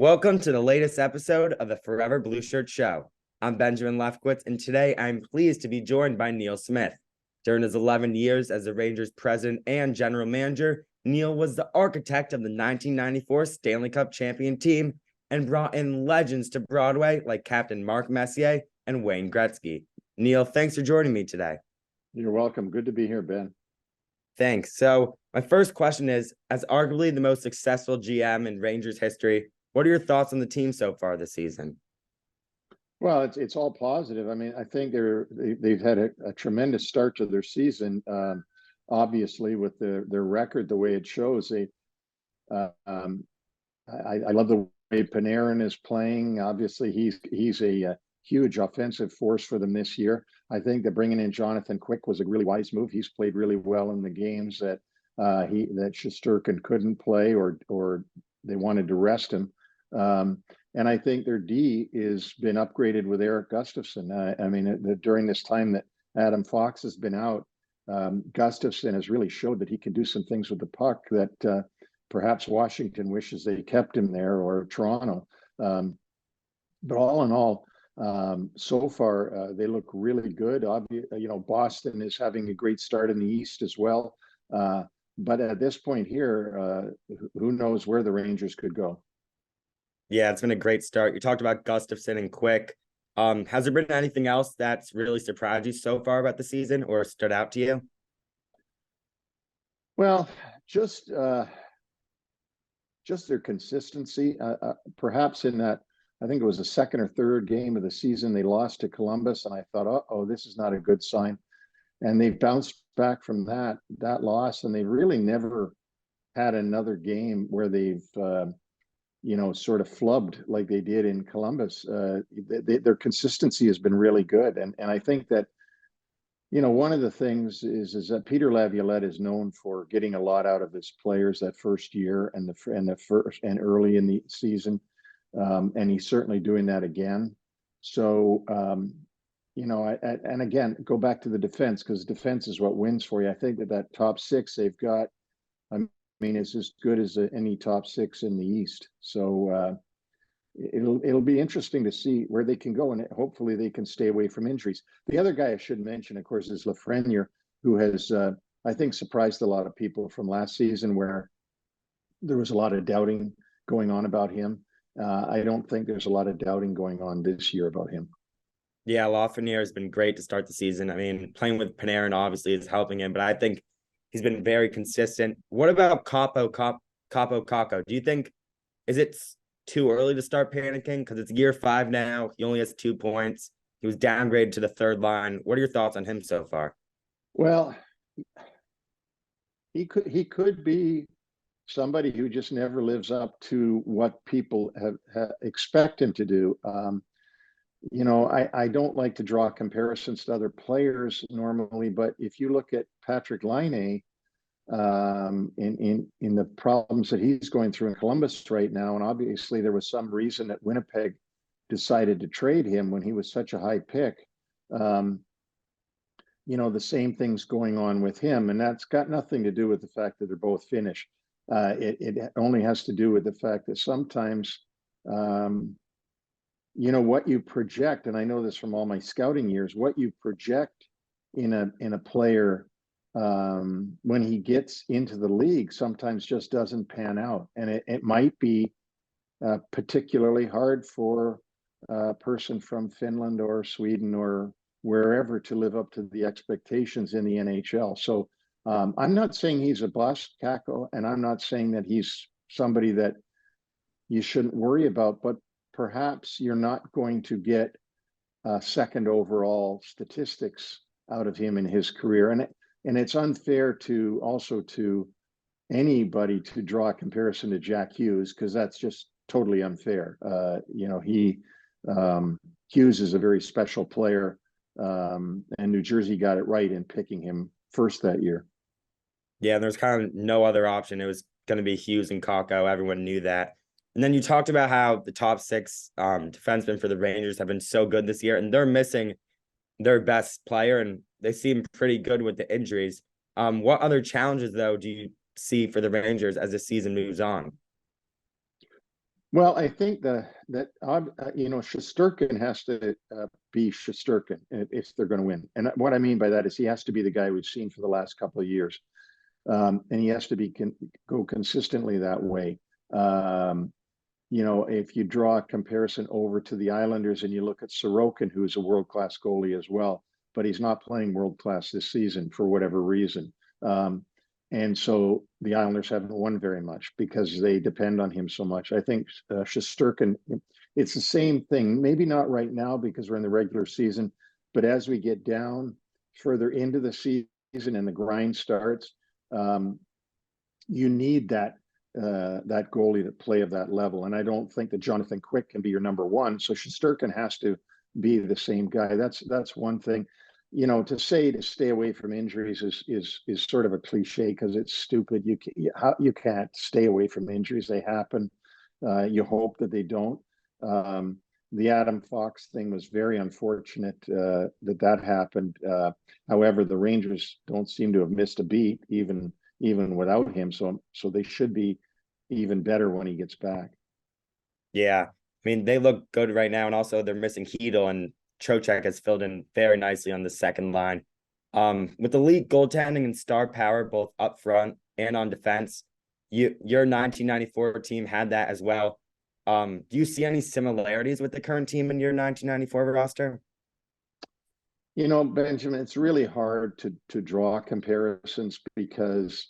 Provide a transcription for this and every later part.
Welcome to the latest episode of the Forever Blue Shirt Show. I'm Benjamin Lefkowitz, and today I'm pleased to be joined by Neil Smith. During his 11 years as the Rangers president and general manager, Neil was the architect of the 1994 Stanley Cup champion team and brought in legends to Broadway like Captain Mark Messier and Wayne Gretzky. Neil, thanks for joining me today. You're welcome. Good to be here, Ben. Thanks. So my first question is, as arguably the most successful GM in Rangers history, what are your thoughts on the team so far this season? Well, it's all positive. I mean, I think they've had a tremendous start to their season. Obviously, with their record, the way it shows, I love the way Panarin is playing. Obviously, he's a huge offensive force for them this year. I think that bringing in Jonathan Quick was a really wise move. He's played really well in the games that Shesterkin couldn't play, or they wanted to rest him. And I think their D has been upgraded with Eric Gustafsson. During this time that Adam Fox has been out, Gustafsson has really showed that he can do some things with the puck that perhaps Washington wishes they kept him there, or Toronto. But all in all, so far they look really good. Boston is having a great start in the East as well. But at this point here, who knows where the Rangers could go? Yeah, it's been a great start. You talked about Gustafsson and Quick. Has there been anything else that's really surprised you so far about the season or stood out to you? Well, just their consistency. Perhaps in that, I think it was the second or third game of the season, they lost to Columbus, and I thought, oh, this is not a good sign. And they've bounced back from that loss, and they really never had another game where they've sort of flubbed like they did in Columbus. Their consistency has been really good. And I think that, one of the things is that Peter Laviolette is known for getting a lot out of his players that first year and early in the season. And he's certainly doing that again. So, and again, go back to the defense, because defense is what wins for you. I think that top six they've got, it's as good as any top six in the East. So it'll be interesting to see where they can go, and hopefully they can stay away from injuries. The other guy I should mention, of course, is Lafreniere, who has, I think, surprised a lot of people from last season, where there was a lot of doubting going on about him. I don't think there's a lot of doubting going on this year about him. Yeah, Lafreniere has been great to start the season. I mean, playing with Panarin obviously is helping him, but I think he's been very consistent. What about Kaapo Kakko? Do you think, is it too early to start panicking? Because it's year 5 now. He only has 2 points. He was downgraded to the third line. What are your thoughts on him so far? Well, he could be somebody who just never lives up to what people have expect him to do. I don't like to draw comparisons to other players normally, but if you look at Patrick Laine, in the problems that he's going through in Columbus right now, and obviously there was some reason that Winnipeg decided to trade him when he was such a high pick. The same thing's going on with him, and that's got nothing to do with the fact that they're both Finnish. It only has to do with the fact that sometimes, what you project, and I know this from all my scouting years, what you project in a player when he gets into the league sometimes just doesn't pan out. And it might be particularly hard for a person from Finland or Sweden or wherever to live up to the expectations in the NHL. So I'm not saying he's a bust, Kakko, and I'm not saying that he's somebody that you shouldn't worry about, but perhaps you're not going to get second overall statistics out of him in his career. And it's unfair to anybody to draw a comparison to Jack Hughes, because that's just totally unfair. Hughes is a very special player, and New Jersey got it right in picking him first that year. Yeah, there's kind of no other option. It was going to be Hughes and Kakko. Everyone knew that. And then you talked about how the top 6 defensemen for the Rangers have been so good this year, and they're missing their best player, and they seem pretty good with the injuries. What other challenges, though, do you see for the Rangers as the season moves on? Well, I think Shesterkin has to be Shesterkin if they're going to win. And what I mean by that is he has to be the guy we've seen for the last couple of years, and he has to go consistently that way. If you draw a comparison over to the Islanders and you look at Sorokin, who's a world-class goalie as well, but he's not playing world-class this season for whatever reason. And so the Islanders haven't won very much because they depend on him so much. I think Shesterkin, it's the same thing. Maybe not right now because we're in the regular season, but as we get down further into the season and the grind starts, you need that goalie to play of that level. And I don't think that Jonathan Quick can be your number one. So Shesterkin has to be the same guy. That's one thing. To say to stay away from injuries is sort of a cliche because it's stupid. You can't stay away from injuries. They happen. You hope that they don't. The Adam Fox thing was very unfortunate that happened. However, the Rangers don't seem to have missed a beat even without him. So they should be even better when he gets back. Yeah, I mean, they look good right now, and also they're missing Hedel, and Trocheck has filled in very nicely on the second line. With elite goaltending and star power both up front and on defense, your 1994 team had that as well. Do you see any similarities with the current team in your 1994 roster? Benjamin, it's really hard to draw comparisons because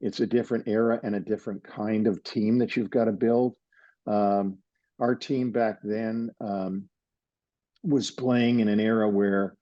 it's a different era and a different kind of team that you've got to build. Our team back then was playing in an era where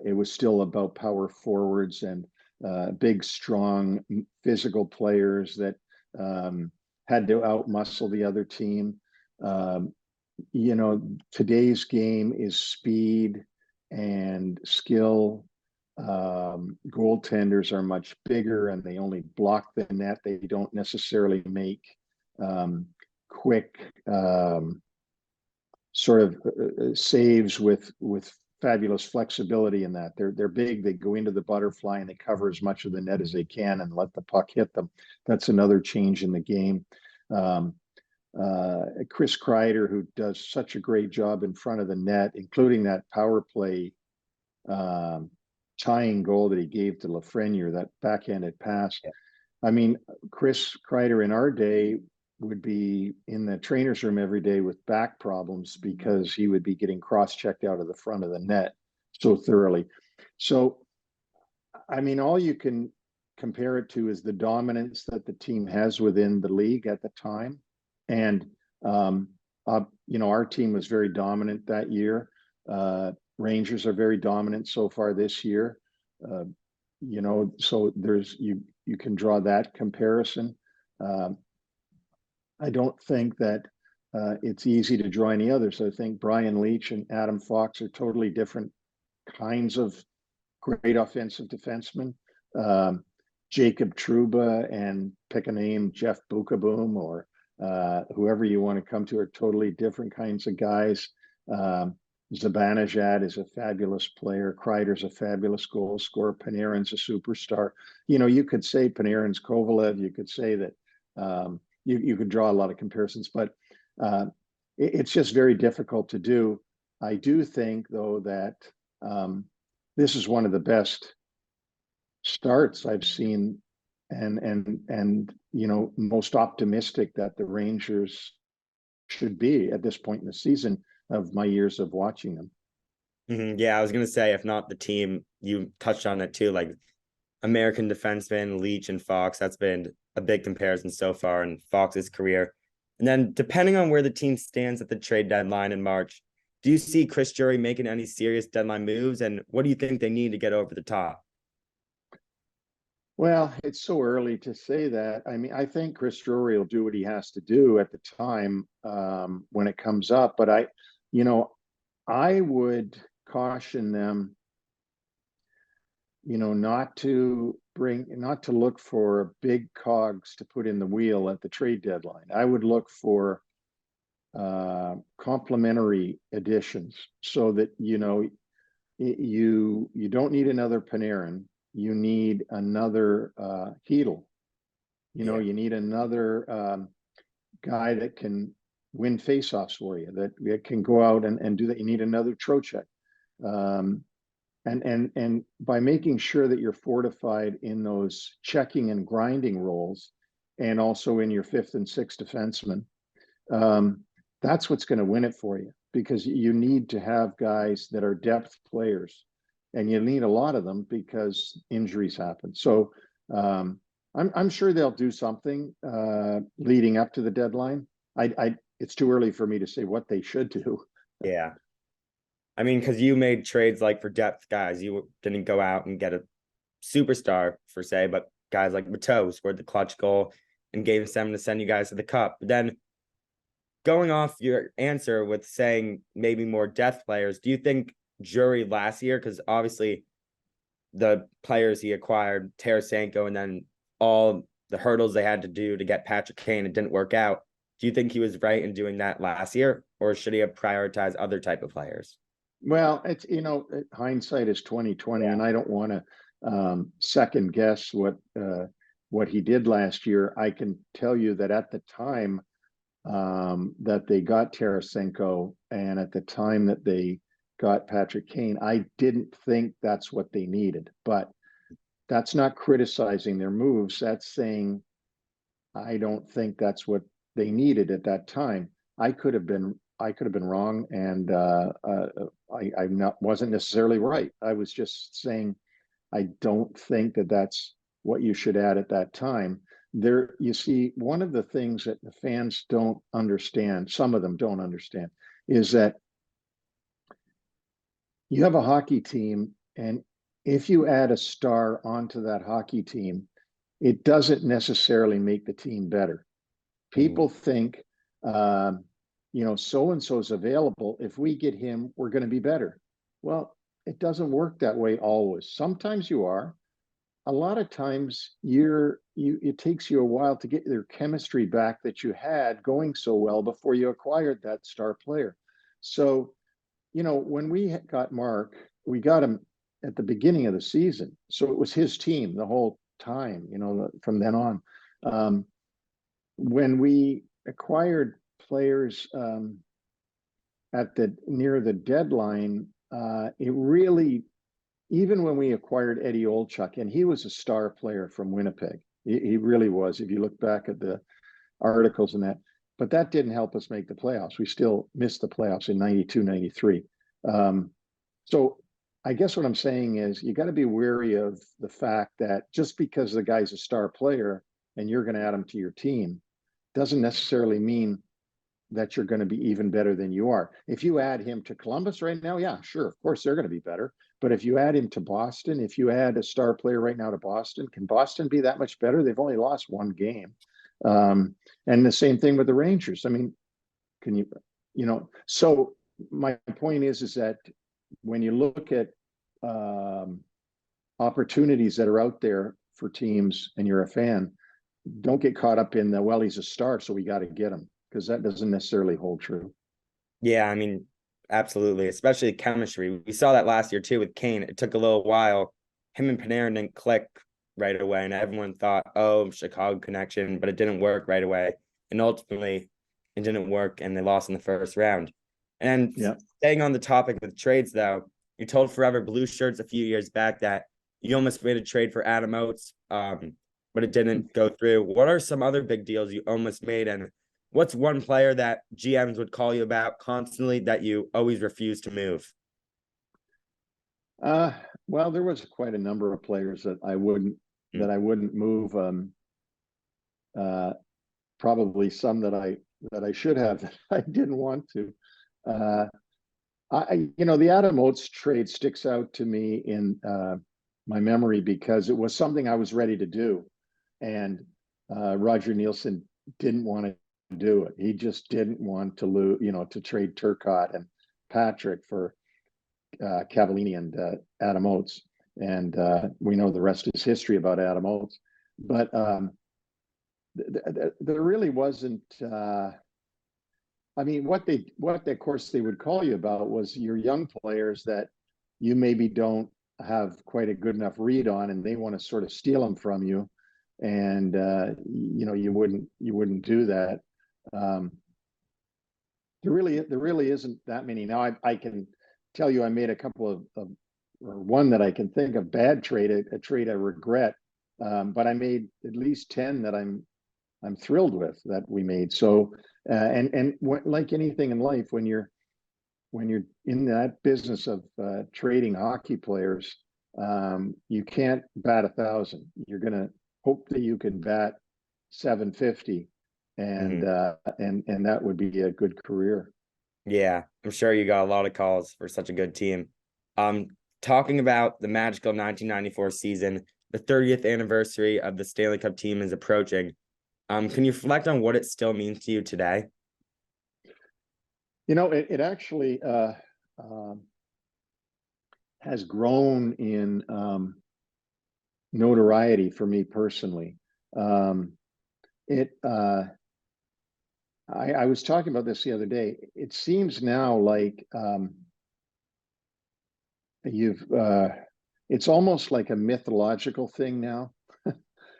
it was still about power forwards and big, strong, physical players that had to outmuscle the other team. Today's game is speed and skill. Goaltenders are much bigger and they only block the net. They don't necessarily make quick sort of saves with fabulous flexibility in that. They're big, they go into the butterfly and they cover as much of the net as they can and let the puck hit them. That's another change in the game. Chris Kreider, who does such a great job in front of the net, including that power play tying goal that he gave to Lafreniere, that backhanded pass. I mean, Chris Kreider in our day would be in the trainer's room every day with back problems because he would be getting cross-checked out of the front of the net so thoroughly. So, I mean, all you can compare it to is the dominance that the team has within the league at the time. And, our team was very dominant that year. Rangers are very dominant so far this year. So you can draw that comparison. I don't think that it's easy to draw any others. I think Brian Leetch and Adam Fox are totally different kinds of great offensive defensemen. Jacob Trouba and pick a name, Jeff Bukaboom or whoever you want to come to are totally different kinds of guys. Zibanejad is a fabulous player. Kreider's a fabulous goal scorer. Panarin's a superstar. You could say Panarin's Kovalev. You could say that you could draw a lot of comparisons, but it's just very difficult to do. I do think, though, that this is one of the best starts I've seen and most optimistic that the Rangers should be at this point in the season of my years of watching them. Mm-hmm. Yeah, I was gonna say, if not the team, you touched on it too, like American defenseman Leach and Fox. That's been a big comparison so far in Fox's career. And then depending on where the team stands at the trade deadline in March, do you see Chris Drury making any serious deadline moves? And what do you think they need to get over the top? Well, it's so early to say that. I mean, I think Chris Drury will do what he has to do at the time when it comes up. But I would caution them, not to look for big cogs to put in the wheel at the trade deadline. I would look for complementary additions so that, you don't need another Panarin. You need another Hedel. You need another guy that can win faceoffs for you, that can go out and do that. You need another Trocheck. And by making sure that you're fortified in those checking and grinding roles, and also in your fifth and sixth defenseman, that's what's going to win it for you, because you need to have guys that are depth players, and you need a lot of them because injuries happen. So I'm sure they'll do something leading up to the deadline. It's too early for me to say what they should do. Yeah. I mean, because you made trades like for depth guys. You didn't go out and get a superstar per se, but guys like Mateau scored the clutch goal and gave them to send you guys to the cup. But then going off your answer with saying maybe more depth players, do you think Jury last year, because obviously the players he acquired, Tarasenko, and then all the hurdles they had to do to get Patrick Kane, it didn't work out. Do you think he was right in doing that last year, or should he have prioritized other type of players? Well, it's, hindsight is 2020, and I don't want to second guess what he did last year. I can tell you that at the time that they got Tarasenko, and at the time that they got Patrick Kane, I didn't think that's what they needed. But that's not criticizing their moves. That's saying I don't think that's what they needed at that time. I could have been wrong, and wasn't necessarily right. I was just saying I don't think that that's what you should add at that time. There, you see, one of the things that the fans don't understand, some of them don't understand, is that you have a hockey team, and if you add a star onto that hockey team, it doesn't necessarily make the team better. People think, so and so is available. If we get him, we're going to be better. Well, it doesn't work that way always. Sometimes you are. A lot of times it takes you a while to get your chemistry back that you had going so well before you acquired that star player. So, when we got Mark, we got him at the beginning of the season. So it was his team the whole time, from then on. When we acquired players near the deadline, it really, even when we acquired Eddie Olchuk, and he was a star player from Winnipeg, he really was, if you look back at the articles and that, but that didn't help us make the playoffs. We still missed the playoffs in 92, 93. So I guess what I'm saying is you got to be wary of the fact that just because the guy's a star player and you're going to add him to your team doesn't necessarily mean that you're going to be even better than you are. If you add him to Columbus right now, yeah, sure, of course they're going to be better. But if you add him to Boston, if you add a star player right now to Boston, can Boston be that much better? They've only lost one game. And the same thing with the Rangers. I mean, can so my point is that when you look at opportunities that are out there for teams and you're a fan, don't get caught up in well, he's a star, so we got to get him, because that doesn't necessarily hold true. Yeah, I mean, absolutely, especially chemistry. We saw that last year too with Kane. It took a little while. Him and Panarin didn't click right away, and everyone thought, oh, Chicago connection, but it didn't work right away. And ultimately, it didn't work, and they lost in the first round. And staying on the topic with trades, though, you told Forever Blue Shirts a few years back that you almost made a trade for Adam Oates, but it didn't go through. What are some other big deals you almost made, and what's one player that GMs would call you about constantly that you always refuse to move? Well, there was quite a number of players that I wouldn't move. Probably some that I should have that I didn't want to. The Adam Oates trade sticks out to me in my memory because it was something I was ready to do, and Roger Nielsen didn't want to do it. He just didn't want to lose, to trade Turcotte and Patrick for Cavallini and Adam Oates, and we know the rest is history about Adam Oates. But there really wasn't. I mean, what of course they would call you about was your young players that you maybe don't have quite a good enough read on, and they want to sort of steal them from you, and you wouldn't do that. There really isn't that many. Now I can tell you I made a couple of or one that I can think of bad trade, a trade I regret. But I made at least 10 that I'm thrilled with that we made. So like anything in life, when you're in that business of trading hockey players, you can't bat 1,000. You're gonna hope that you can bat 750, and that would be a good career. Yeah, I'm sure you got a lot of calls for such a good team. Talking about the magical 1994 season, the 30th anniversary of the Stanley Cup team is approaching. Can you reflect on what it still means to you today? You know, it actually has grown in notoriety for me personally. I was talking about this the other day. It seems now like it's almost like a mythological thing now.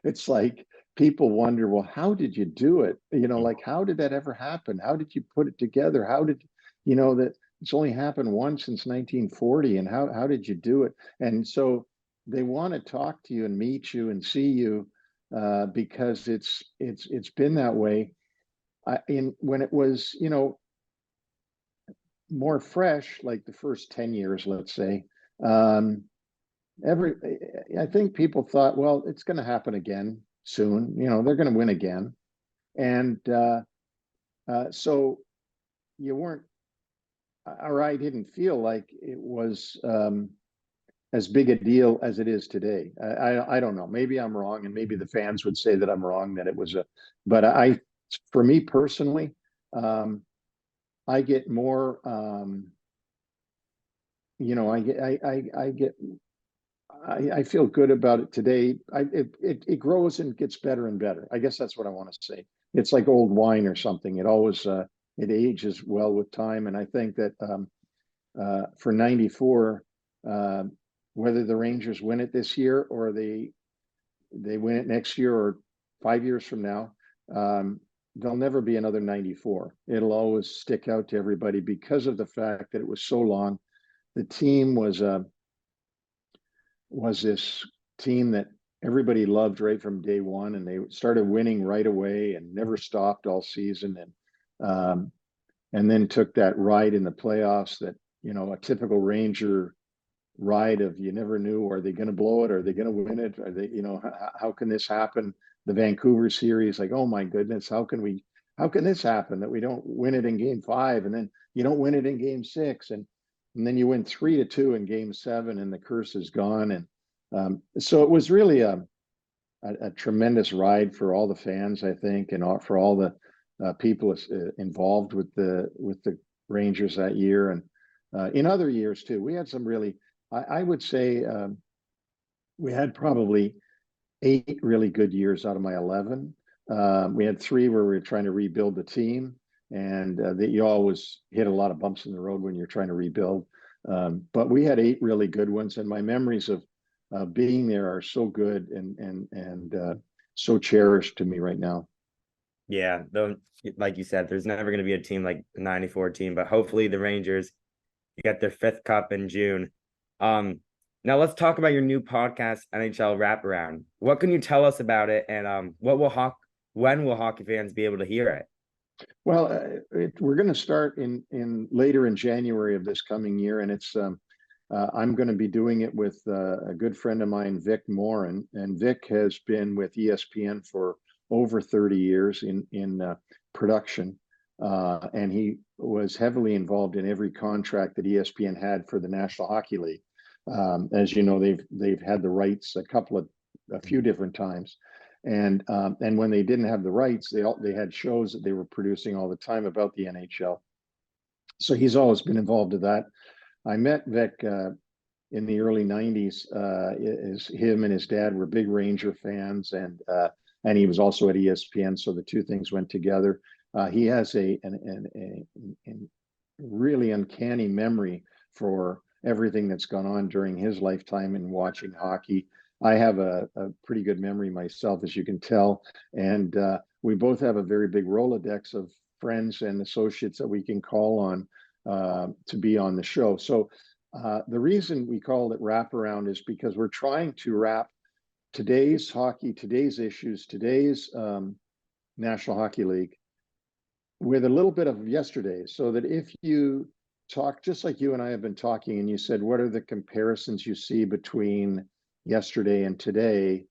It's like people wonder, well, how did you do it? You know, like, how did that ever happen? How did you put it together? How did, you know, that it's only happened once since 1940, and how did you do it? And so they want to talk to you and meet you and see you because it's been that way. When it was, you know, more fresh, like the first 10 years, let's say, um, I think people thought, well, it's going to happen again soon. You know, they're going to win again. And so you weren't, or I didn't feel like it was as big a deal as it is today. I don't know. Maybe I'm wrong, and maybe the fans would say that I'm wrong, that it was but for me personally, I get more, you know, I feel good about it today. It grows and gets better and better. I guess that's what I want to say. It's like old wine or something. It always it ages well with time. And I think that for '94, whether the Rangers win it this year or they win it next year or 5 years from now, there'll never be another '94. It'll always stick out to everybody because of the fact that it was so long. The team was this team that everybody loved right from day one, and they started winning right away and never stopped all season, and then took that ride in the playoffs that, you know, a typical Ranger ride of, you never knew, are they going to blow it, are they going to win it, are they, you know, how can this happen? The Vancouver series, like, oh my goodness, how can this happen, that we don't win it in game 5, and then you don't win it in game 6, and then you win 3-2 in game 7, and the curse is gone. And so it was really a tremendous ride for all the fans, I think, and for all the people involved with the Rangers that year, and in other years too. We had some really, I would say, we had probably 8 really good years out of my 11. We had 3 where we were trying to rebuild the team, and that you always hit a lot of bumps in the road when you're trying to rebuild. But we had 8 really good ones, and my memories of being there are so good and so cherished to me right now. Yeah, though, like you said, there's never going to be a team like the '94 team, but hopefully the Rangers get their 5th cup in June. Now let's talk about your new podcast, NHL Wraparound. What can you tell us about it, and when will hockey fans be able to hear it? Well, we're going to start in later in January of this coming year, and it's I'm going to be doing it with a good friend of mine, Vic Morin, and Vic has been with ESPN for over 30 years in production, and he was heavily involved in every contract that ESPN had for the National Hockey League. As you know, they've had the rights a few different times, and when they didn't have the rights, they had shows that they were producing all the time about the NHL. So he's always been involved with that. I met Vic in the early '90s. Him and his dad were big Ranger fans, and he was also at ESPN, so the two things went together. He has a really uncanny memory for everything that's gone on during his lifetime in watching hockey. I have a pretty good memory myself, as you can tell, and we both have a very big Rolodex of friends and associates that we can call on to be on the show. So the reason we called it Wraparound is because we're trying to wrap today's hockey, today's issues, today's National Hockey League with a little bit of yesterday, so that if you talk, just like you and I have been talking, and you said, what are the comparisons you see between yesterday and today?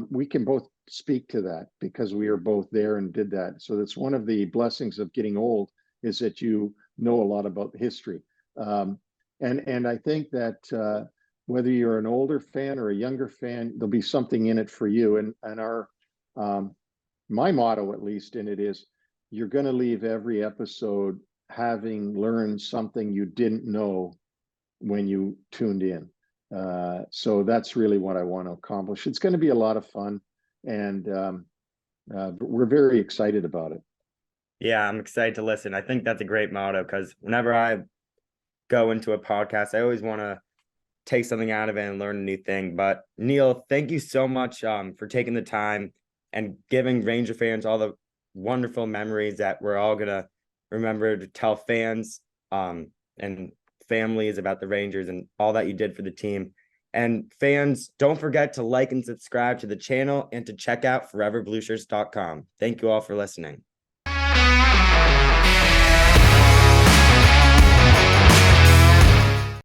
We can both speak to that because we are both there and did that. So that's one of the blessings of getting old, is that you know a lot about history. And I think that whether you're an older fan or a younger fan, there'll be something in it for you. And our my motto, at least in it, is you're going to leave every episode having learned something you didn't know when you tuned in. So that's really what I want to accomplish. It's going to be a lot of fun, and we're very excited about it. Yeah, I'm excited to listen. I think that's a great motto, because whenever I go into a podcast, I always want to take something out of it and learn a new thing. But Neil, thank you so much for taking the time and giving Ranger fans all the wonderful memories that we're all gonna remember to tell fans and families about the Rangers and all that you did for the team. And fans, don't forget to like and subscribe to the channel and to check out foreverblueshirts.com. Thank you all for listening.